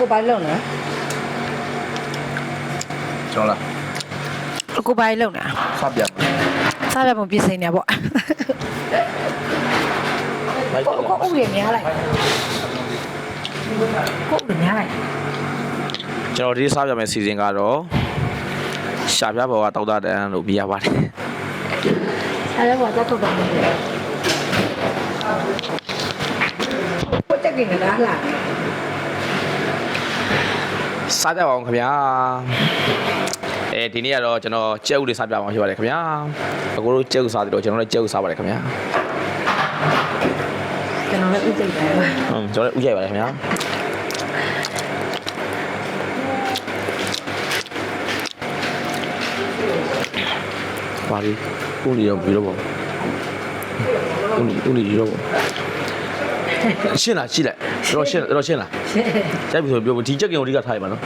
ကိုဘာလုပ်လဲ ကျွန်တော်လား ကိုဘာလုပ်လဲ စပြတ် စားရမပြည့်စင်နေပေါ့ကိုဥတွေများလိုက်ကိုဥတွေများလိုက် ကျွန်တော်ဒီစပြတ်မယ့်စီစဉ်ကတော့ရှာပြဘောကတောက်တာတန်းလို့ပြရပါတယ် စားရဘောတက်ထုတ်ပါမယ်ကိုတက်ကင်ကလားလား စားကြပါအောင်ခင်ဗျာဒီနေ့ကတော့ကျွန်တော်ကြက်ဥလေးစားပြအောင်ဖြစ်ပါတယ်ခင်ဗျာအကိုတို့ကြက်ဥစားတယ်တော့ကျွန်တော်လည်းကြက်ဥစားပါတယ်ခင်ဗျာ ကျွန်တော်လည်းဥစိတ်တယ်ပါ ကျွန်တော်လည်းဥရိုက်ပါတယ်ခင်ဗျာပါရီဦးလီတော့ပြီးတော့ပေါ့ဦးလီရောပေါ့ရှင်းလားကြည့်လိုက်တော့ရှင်းလားကြိုက်ပြီဆိုပြောဒီကြက်ကင်ကိုဒီကထားရပါနော်